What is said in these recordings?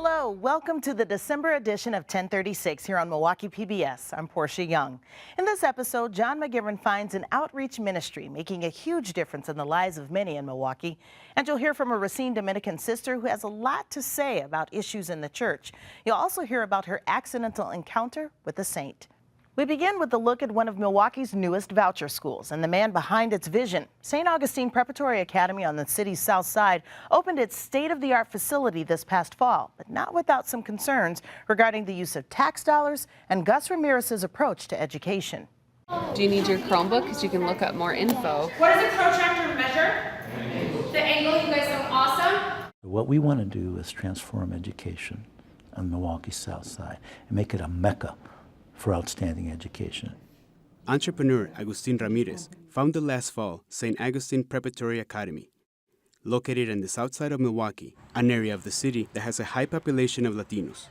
Hello, welcome to the December edition of 1036 here on Milwaukee PBS. I'm Portia Young. In this episode, John McGivern finds an outreach ministry making a huge difference in the lives of many in Milwaukee. And you'll hear from a Racine Dominican sister who has a lot to say about issues in the church. You'll also hear about her accidental encounter with a saint. We begin with a look at one of Milwaukee's newest voucher schools and the man behind its vision. St. Augustine Preparatory Academy on the city's south side opened its state-of-the-art facility this past fall, but not without some concerns regarding the use of tax dollars and Gus Ramirez's approach to education. Do you need your Chromebook? Because you can look up more info. What does a protractor measure? The angle, you guys look awesome. What we want to do is transform education on Milwaukee's south side and make it a mecca for outstanding education. Entrepreneur Agustin Ramirez founded last fall St. Augustine Preparatory Academy, located on the south side of Milwaukee, an area of the city that has a high population of Latinos.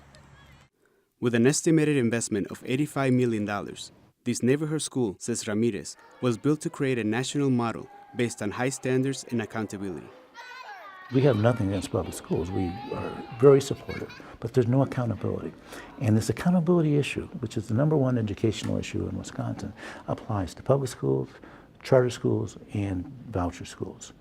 With an estimated investment of $85 million, this neighborhood school, says Ramirez, was built to create a national model based on high standards and accountability. We have nothing against public schools. We are very supportive, but there's no accountability. And this accountability issue, which is the #1 educational issue in Wisconsin, applies to public schools, charter schools, and voucher schools.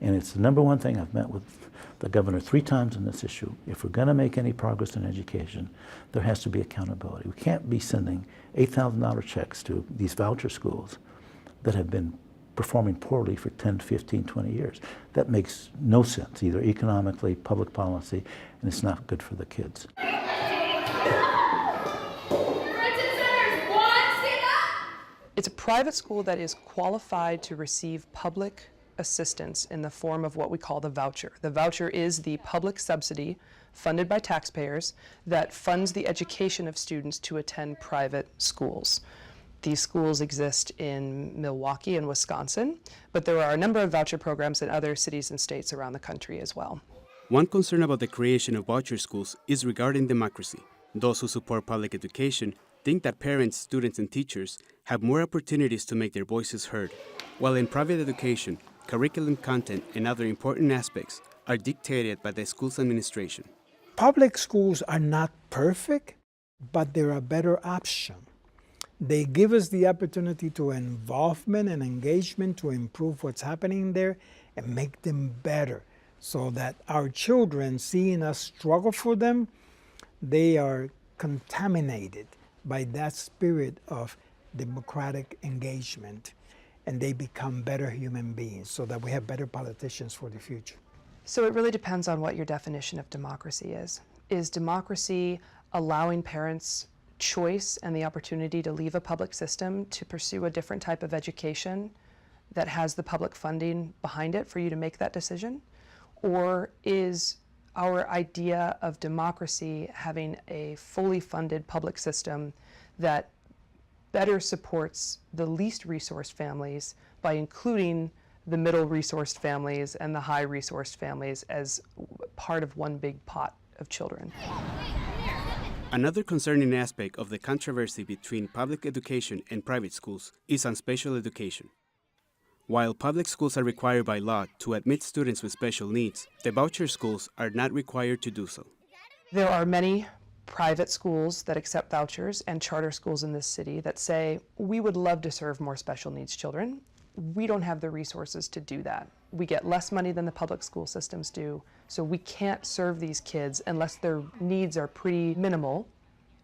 And it's the #1 thing. I've met with the governor 3 times on this issue. If we're going to make any progress in education, there has to be accountability. We can't be sending $8,000 checks to these voucher schools that have been performing poorly for 10, 15, 20 years. That makes no sense, either economically, public policy, and it's not good for the kids. It's a private school that is qualified to receive public assistance in the form of what we call the voucher. The voucher is the public subsidy funded by taxpayers that funds the education of students to attend private schools. These schools exist in Milwaukee and Wisconsin, but there are a number of voucher programs in other cities and states around the country as well. One concern about the creation of voucher schools is regarding democracy. Those who support public education think that parents, students, and teachers have more opportunities to make their voices heard, while in private education, curriculum content and other important aspects are dictated by the school's administration. Public schools are not perfect, but they're a better option. They give us the opportunity to involvement and engagement to improve what's happening there and make them better so that our children, seeing us struggle for them, they are contaminated by that spirit of democratic engagement and they become better human beings so that we have better politicians for the future. So it really depends on what your definition of democracy is. Is democracy allowing parents choice and the opportunity to leave a public system to pursue a different type of education that has the public funding behind it for you to make that decision? Or is our idea of democracy having a fully funded public system that better supports the least resourced families by including the middle resourced families and the high resourced families as part of one big pot of children? Another concerning aspect of the controversy between public education and private schools is on special education. While public schools are required by law to admit students with special needs, the voucher schools are not required to do so. There are many private schools that accept vouchers and charter schools in this city that say, we would love to serve more special needs children. We don't have the resources to do that. We get less money than the public school systems do, so we can't serve these kids unless their needs are pretty minimal,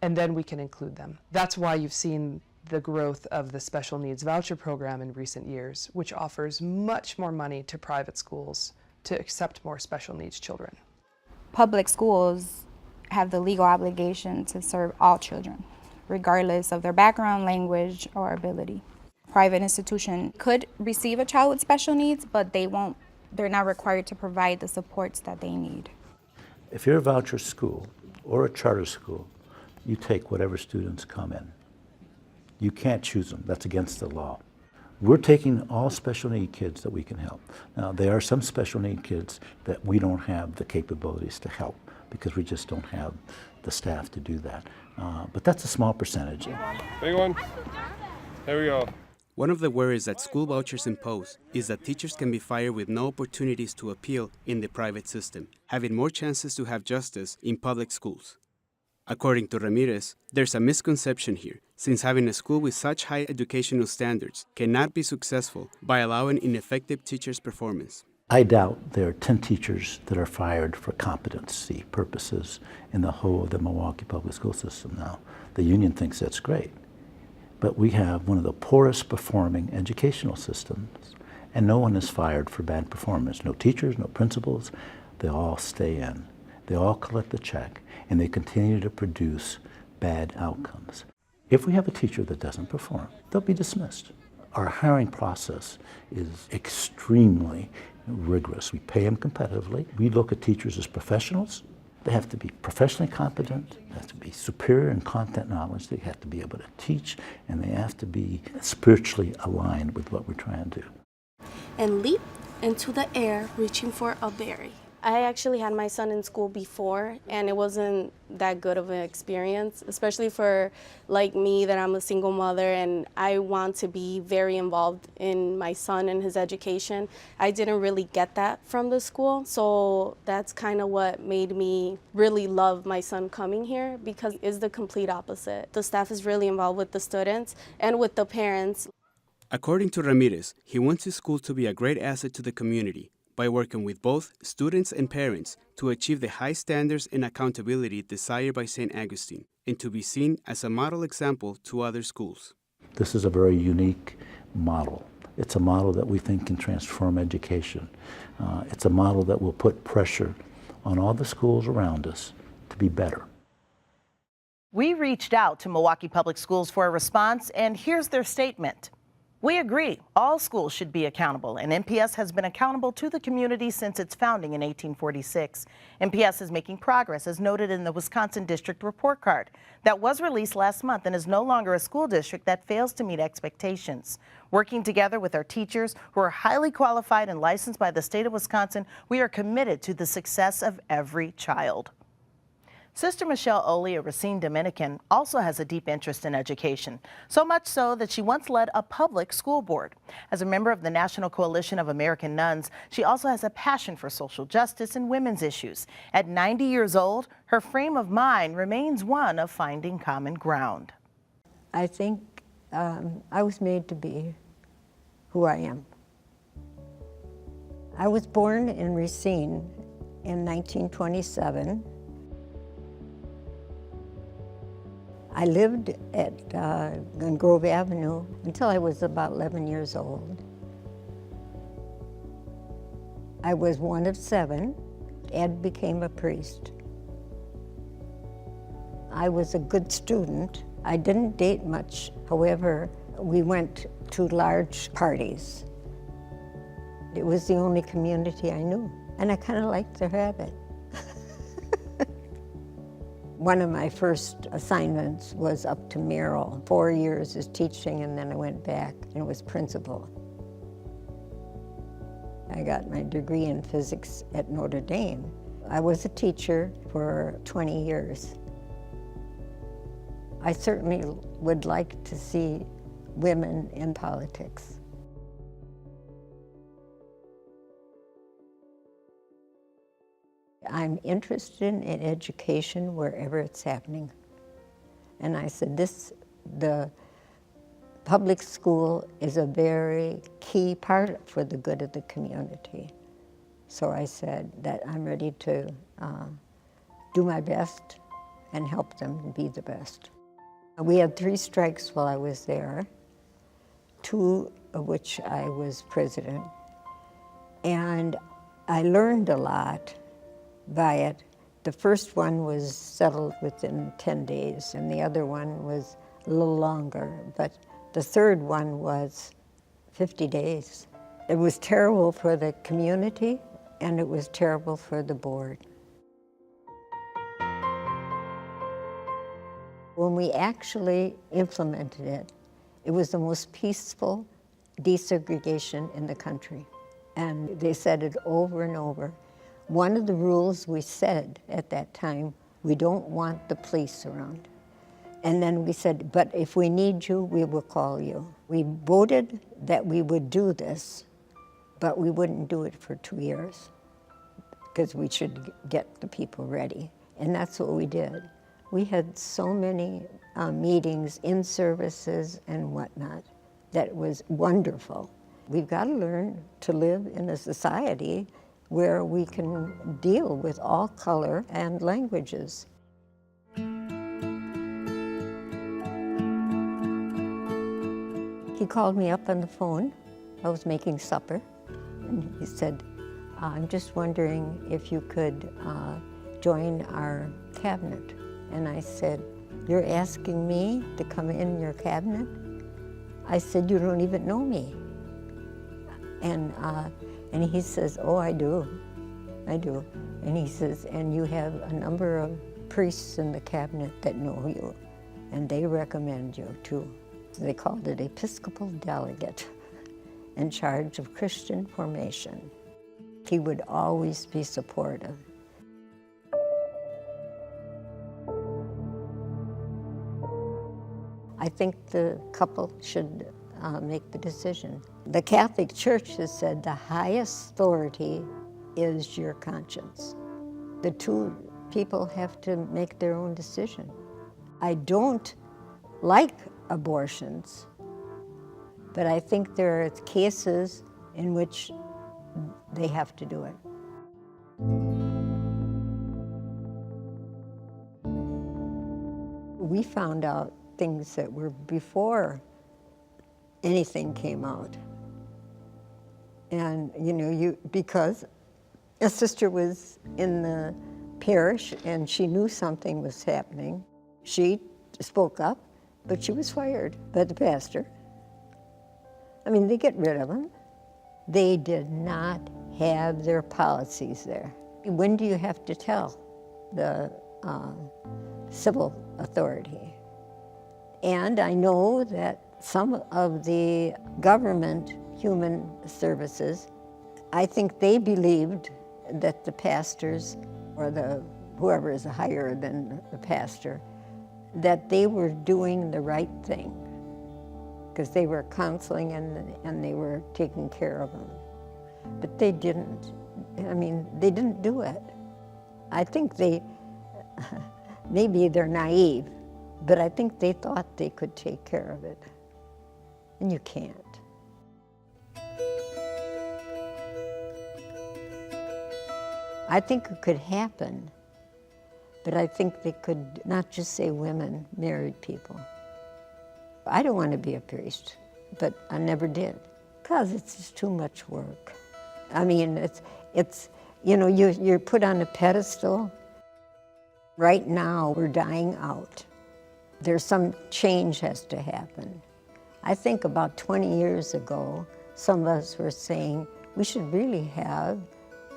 and then we can include them. That's why you've seen the growth of the special needs voucher program in recent years, which offers much more money to private schools to accept more special needs children. Public schools have the legal obligation to serve all children, regardless of their background, language, or ability. Private institution could receive a child with special needs, but they're not required to provide the supports that they need. If you're a voucher school or a charter school, you take whatever students come in. You can't choose them. That's against the law. We're taking all special need kids that we can help. Now, there are some special need kids that we don't have the capabilities to help because we just don't have the staff to do that. But that's a small percentage. Big one. There we go. One of the worries that school vouchers impose is that teachers can be fired with no opportunities to appeal in the private system, having more chances to have justice in public schools. According to Ramirez, there's a misconception here, since having a school with such high educational standards cannot be successful by allowing ineffective teachers' performance. I doubt there are 10 teachers that are fired for competency purposes in the whole of the Milwaukee public school system now. The union thinks that's great. But we have one of the poorest performing educational systems, and no one is fired for bad performance. No teachers, no principals. They all stay in. They all collect the check, and they continue to produce bad outcomes. If we have a teacher that doesn't perform, they'll be dismissed. Our hiring process is extremely rigorous. We pay them competitively. We look at teachers as professionals. They have to be professionally competent, they have to be superior in content knowledge, they have to be able to teach, and they have to be spiritually aligned with what we're trying to do. And leap into the air, reaching for a berry. I actually had my son in school before, and it wasn't that good of an experience, especially for like me, that I'm a single mother and I want to be very involved in my son and his education. I didn't really get that from the school, so that's kind of what made me really love my son coming here, because it's the complete opposite. The staff is really involved with the students and with the parents. According to Ramirez, he wants his school to be a great asset to the community by working with both students and parents to achieve the high standards and accountability desired by St. Augustine, and to be seen as a model example to other schools. This is a very unique model. It's a model that we think can transform education. It's a model that will put pressure on all the schools around us to be better. We reached out to Milwaukee Public Schools for a response, and here's their statement. We agree, all schools should be accountable, and MPS has been accountable to the community since its founding in 1846. MPS is making progress, as noted in the Wisconsin District Report Card that was released last month, and is no longer a school district that fails to meet expectations. Working together with our teachers, who are highly qualified and licensed by the state of Wisconsin, we are committed to the success of every child. Sister Michelle Oley, a Racine Dominican, also has a deep interest in education, so much so that she once led a public school board. As a member of the National Coalition of American Nuns, she also has a passion for social justice and women's issues. At 90 years old, her frame of mind remains one of finding common ground. I think I was made to be who I am. I was born in Racine in 1927. I lived on Grove Avenue until I was about 11 years old. I was one of 7. Ed became a priest. I was a good student. I didn't date much. However, we went to large parties. It was the only community I knew, and I kind of liked their habit. One of my first assignments was up to Merrill. 4 years as teaching, and then I went back and was principal. I got my degree in physics at Notre Dame. I was a teacher for 20 years. I certainly would like to see women in politics. I'm interested in education wherever it's happening. And I said, the public school is a very key part for the good of the community. So I said that I'm ready to do my best and help them be the best. We had 3 strikes while I was there, 2 of which I was president. And I learned a lot by it. The first one was settled within 10 days, and the other one was a little longer, but the third one was 50 days. It was terrible for the community, and it was terrible for the board. When we actually implemented it, it was the most peaceful desegregation in the country. And they said it over and over. One of the rules we said at that time, we don't want the police around. And then we said, but if we need you, we will call you. We voted that we would do this, but we wouldn't do it for 2 years because we should get the people ready. And that's what we did. We had so many meetings in services and whatnot that was wonderful. We've got to learn to live in a society where we can deal with all color and languages. He called me up on the phone. I was making supper, and he said, I'm just wondering if you could join our cabinet. And I said, you're asking me to come in your cabinet? I said, you don't even know me. And he says, oh, I do. And he says, and you have a number of priests in the cabinet that know you, and they recommend you too. They called it Episcopal Delegate in charge of Christian formation. He would always be supportive. I think the couple should make the decision. The Catholic Church has said the highest authority is your conscience. The two people have to make their own decision. I don't like abortions, but I think there are cases in which they have to do it. We found out things that were before anything came out. And because a sister was in the parish and she knew something was happening, she spoke up, but she was fired by the pastor. I mean, they get rid of them. They did not have their policies there. When do you have to tell the civil authority? And I know that some of the government human services, I think they believed that the pastors or whoever is higher than the pastor, that they were doing the right thing because they were counseling and they were taking care of them. But they didn't. I mean, they didn't do it. I think maybe they're naive, but I think they thought they could take care of it. And you can't. I think it could happen, but I think they could not just say women, married people. I don't want to be a priest, but I never did, because it's just too much work. I mean, it's you're put on a pedestal. Right now, we're dying out. There's some change has to happen. I think about 20 years ago, some of us were saying we should really have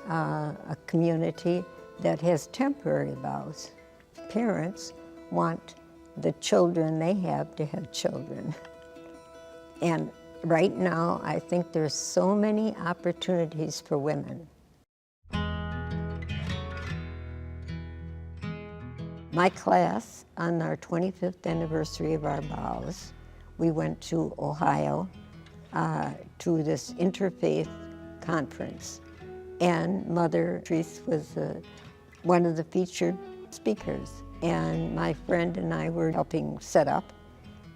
a community that has temporary vows. Parents want the children they have to have children. And right now, I think there's so many opportunities for women. My class, on our 25th anniversary of our vows, we went to Ohio to this interfaith conference. And Mother Therese was one of the featured speakers. And my friend and I were helping set up.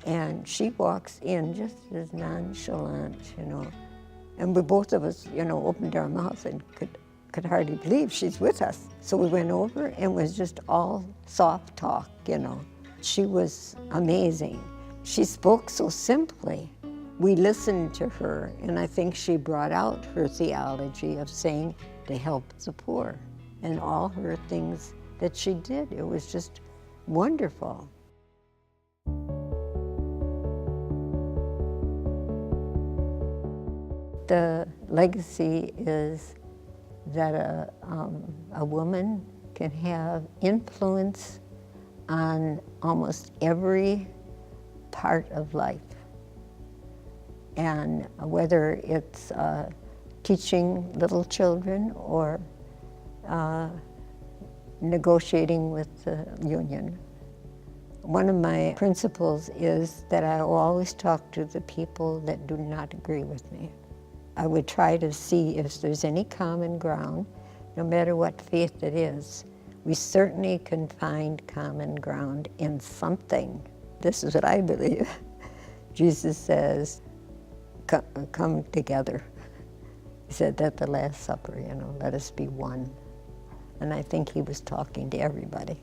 And she walks in just as nonchalant, And we both of us, opened our mouths and could hardly believe she's with us. So we went over and it was just all soft talk, She was amazing. She spoke so simply. We listened to her, and I think she brought out her theology of saying to help the poor and all her things that she did. It was just wonderful. The legacy is that a woman can have influence on almost every part of life. And whether it's teaching little children or negotiating with the union, One of my principles is that I will always talk to the people that do not agree with me. I would try to see if there's any common ground, no matter what faith it is. We certainly can find common ground in something. This is what I believe. Jesus says, come together. He said at the Last Supper, you know, let us be one. And I think he was talking to everybody.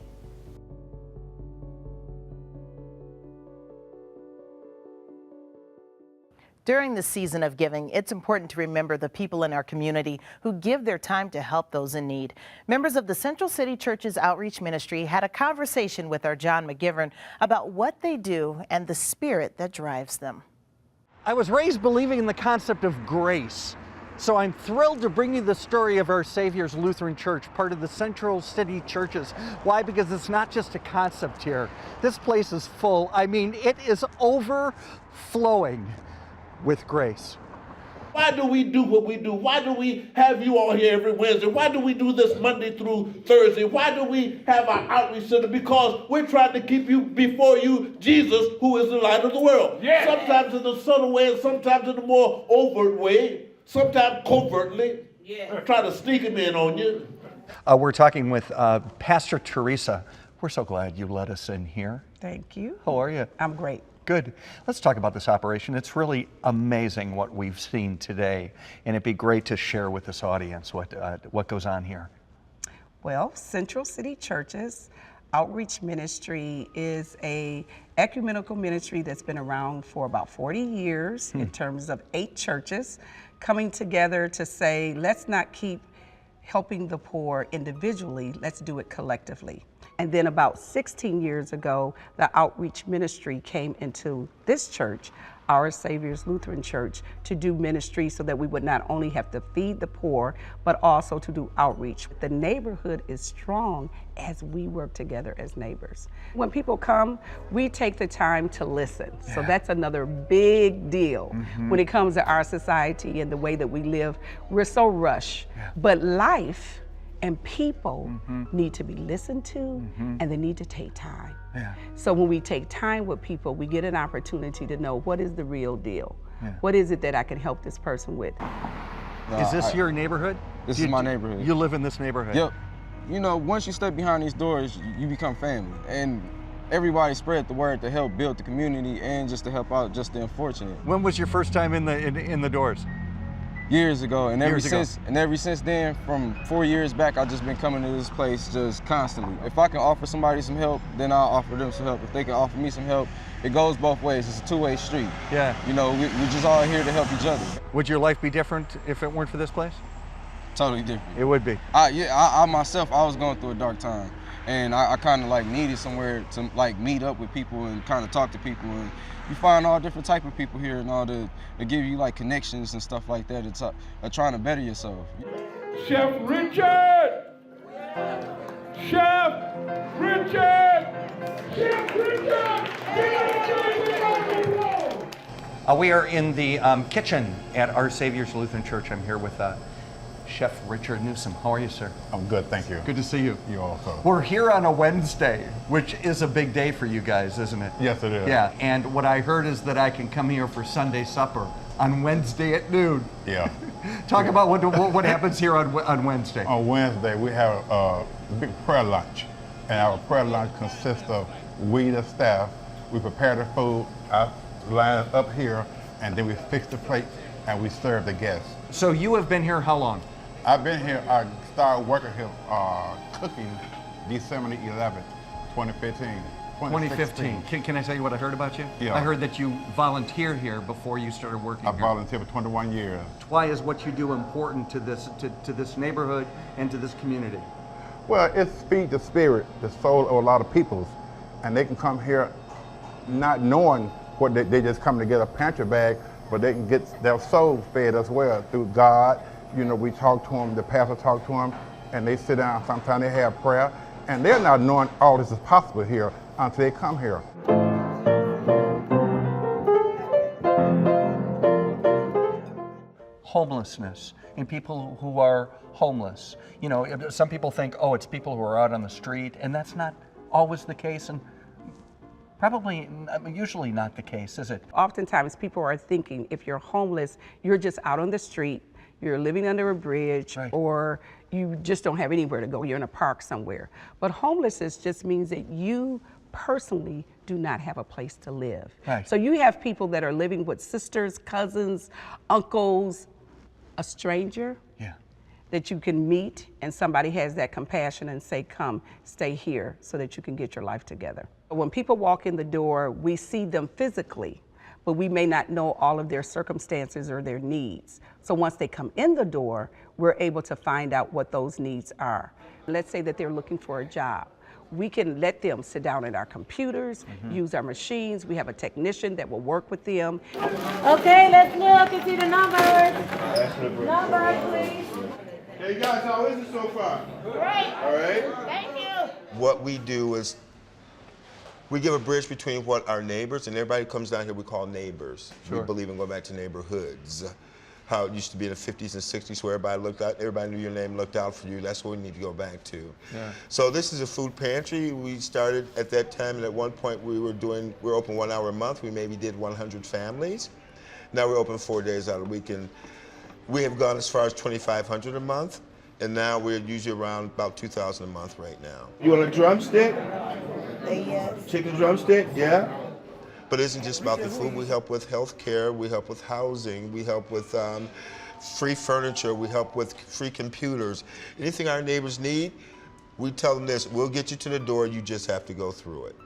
During the season of giving, it's important to remember the people in our community who give their time to help those in need. Members of the Central City Church's outreach ministry had a conversation with our John McGivern about what they do and the spirit that drives them. I was raised believing in the concept of grace. So I'm thrilled to bring you the story of Our Savior's Lutheran Church, part of the Central City Churches. Why? Because it's not just a concept here. This place is full. I mean, it is overflowing with grace. Why do we do what we do? Why do we have you all here every Wednesday? Why do we do this Monday through Thursday? Why do we have our outreach center? Because we're trying to keep you before you Jesus, who is the light of the world. Yeah. Sometimes in the subtle way, and sometimes in the more overt way, sometimes covertly. Yeah. Try to sneak him in on you. We're talking with Pastor Teresa. We're so glad you let us in here. Thank you. How are you? I'm great. Good. Let's talk about this operation. It's really amazing what we've seen today, and it'd be great to share with this audience what goes on here. Well, Central City Churches Outreach Ministry is a ecumenical ministry that's been around for about 40 years in terms of 8 churches coming together to say, let's not keep helping the poor individually, let's do it collectively. And then about 16 years ago, the outreach ministry came into this church, Our Savior's Lutheran Church, to do ministry so that we would not only have to feed the poor, but also to do outreach. The neighborhood is strong as we work together as neighbors. When people come, we take the time to listen. Yeah. So that's another big deal when it comes to our society and the way that we live. We're so rushed, but life and people need to be listened to, and they need to take time. Yeah. So when we take time with people, we get an opportunity to know what is the real deal. Yeah. What is it that I can help this person with? Is this your neighborhood? This is my neighborhood. You live in this neighborhood? Yep. You know, once you step behind these doors, you become family. And everybody spread the word to help build the community and just to help out just the unfortunate. When was your first time in the doors? Years ago, and ever since then, from 4 years back, I've just been coming to this place just constantly. If I can offer somebody some help, then I'll offer them some help. If they can offer me some help, it goes both ways. It's a two-way street. Yeah. You know, we're just all here to help each other. Would your life be different if it weren't for this place? Totally different. It would be. I myself, I was going through a dark time, and I kind of like needed somewhere to like meet up with people and kind of talk to people. And you find all different type of people here and all to give you like connections and stuff like that. It's trying to better yourself. Chef Richard! Chef Richard! Chef Richard! We are in the kitchen at Our Savior's Lutheran Church. I'm here with Chef Richard Newsom. How are you, sir? I'm good, thank you. Good to see you. You also. We're here on a Wednesday, which is a big day for you guys, isn't it? Yes, it is. Yeah, and what I heard is that I can come here for Sunday supper on Wednesday at noon. Yeah. Talk about what happens here on Wednesday. On Wednesday, we have a big prayer lunch, and our prayer lunch consists of we, the staff, we prepare the food, line up here, and then we fix the plates and we serve the guests. So you have been here how long? I've been here, I started working here cooking December 11th, 2015. 2015. Can I tell you what I heard about you? Yeah. I heard that you volunteered here before you started working here. I volunteered for 21 years. Why is what you do important to this neighborhood and to this community? Well, it feeds the spirit, the soul of a lot of peoples, and they can come here not knowing what they just come to get a pantry bag, but they can get their soul fed as well through God. You know, we talk to them, the pastor talk to them, and they sit down, sometimes they have prayer, and they're not knowing all this is possible here until they come here. Homelessness and people who are homeless. You know, some people think, oh, it's people who are out on the street, and that's not always the case. And Probably, usually not the case, is it? Oftentimes people are thinking if you're homeless, you're just out on the street, you're living under a bridge, or you just don't have anywhere to go, you're in a park somewhere. But homelessness just means that you personally do not have a place to live. So you have people that are living with sisters, cousins, uncles, a stranger that you can meet, and somebody has that compassion and say, come, stay here so that you can get your life together. When people walk in the door, we see them physically, but we may not know all of their circumstances or their needs. So once they come in the door, we're able to find out what those needs are. Let's say that they're looking for a job. We can let them sit down at our computers, use our machines. We have a technician that will work with them. Okay, let's look and see the numbers. Numbers, please. Hey guys, how is it so far? Great. All right. Thank you. What we do is we give a bridge between what our neighbors, and everybody who comes down here we call neighbors. We believe in going back to neighborhoods. How it used to be in the 50s and 60s where everybody looked out, everybody knew your name, looked out for you. That's what we need to go back to. So this is a food pantry. We started at that time, and at one point we were open 1 hour a month. We maybe did 100 families. Now we're open 4 days out of the week, and we have gone as far as 2,500 a month, and now we're usually around about 2,000 a month right now. You want a drumstick? Yes. Chicken drumstick, yeah? But it isn't just about the food. We help with health care, we help with housing, we help with free furniture, we help with free computers. Anything our neighbors need, we tell them this, we'll get you to the door, you just have to go through it.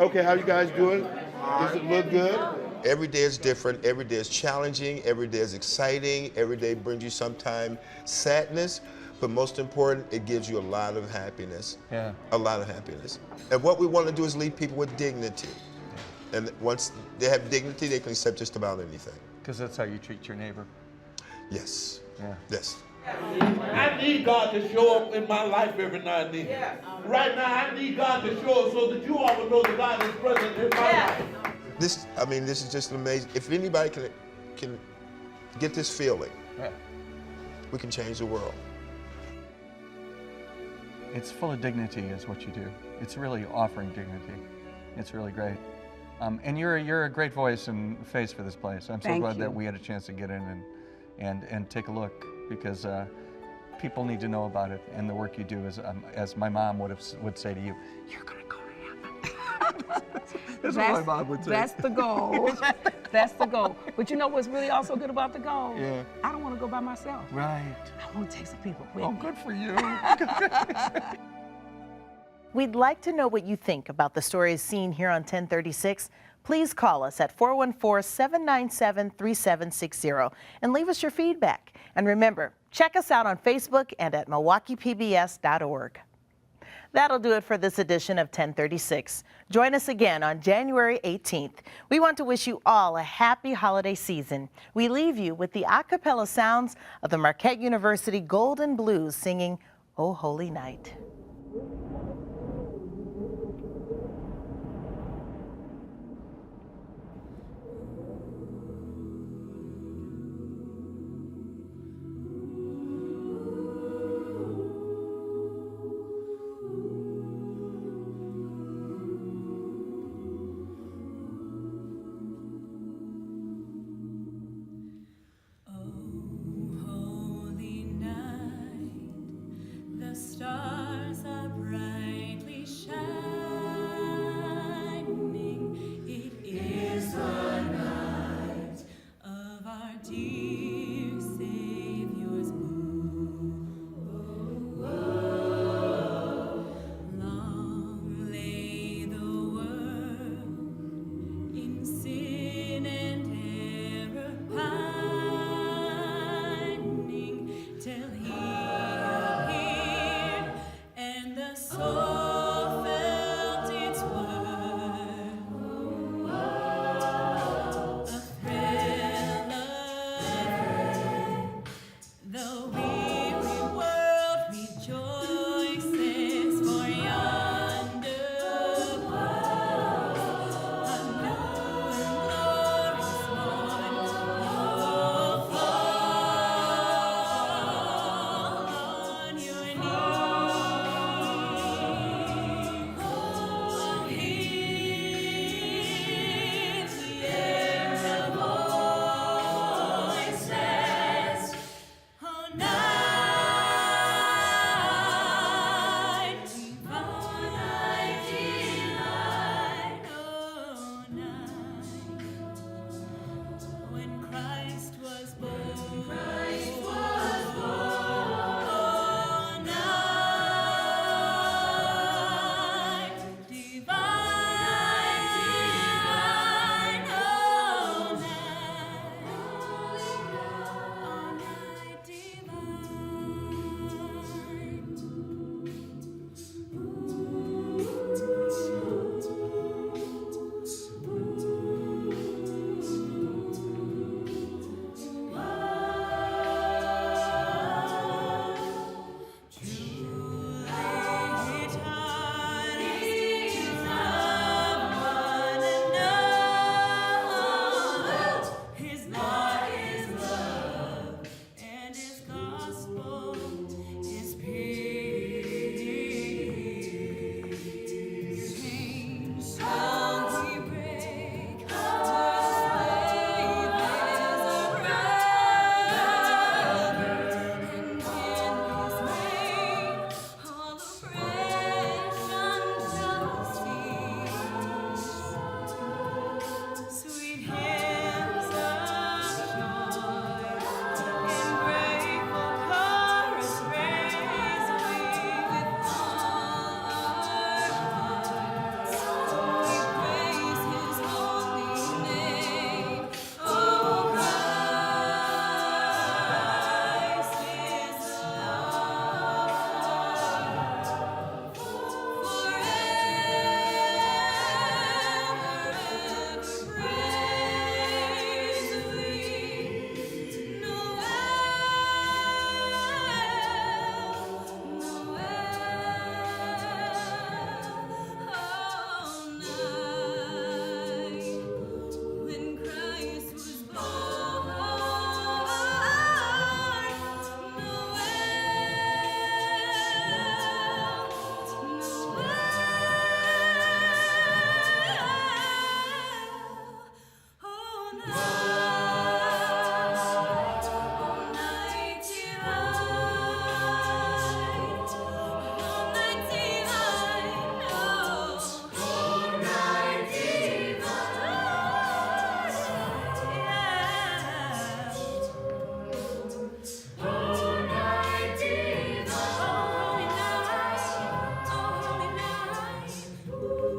Okay, how you guys doing? Does it look good? Every day is different, every day is challenging, every day is exciting, every day brings you sometimes sadness, but most important, it gives you a lot of happiness. A lot of happiness. And what we want to do is leave people with dignity. And once they have dignity, they can accept just about anything. Because that's how you treat your neighbor. Yes. Yes. I need God to show up in my life every now and then. Right now, I need God to show up so that you all will know that God is present in my life. This is just amazing. If anybody can get this feeling, we can change the world. It's full of dignity is what you do. It's really offering dignity. It's really great. And you're a great voice and face for this place. I'm so glad that we had a chance to get in and take a look, because people need to know about it, and the work you do is, as my mom would say to you, you're gonna go to heaven. That's what my mom would say. That's the goal. That's the goal. But you know what's really also good about the goal? I don't want to go by myself. Right. I want to take some people with me. Good for you. We'd like to know what you think about the stories seen here on 1036. Please call us at 414-797-3760 and leave us your feedback. And remember, check us out on Facebook and at MilwaukeePBS.org. That'll do it for this edition of 1036. Join us again on January 18th. We want to wish you all a happy holiday season. We leave you with the Acappella sounds of the Marquette University Golden Blues singing "O Holy Night." The stars are bright.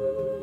you.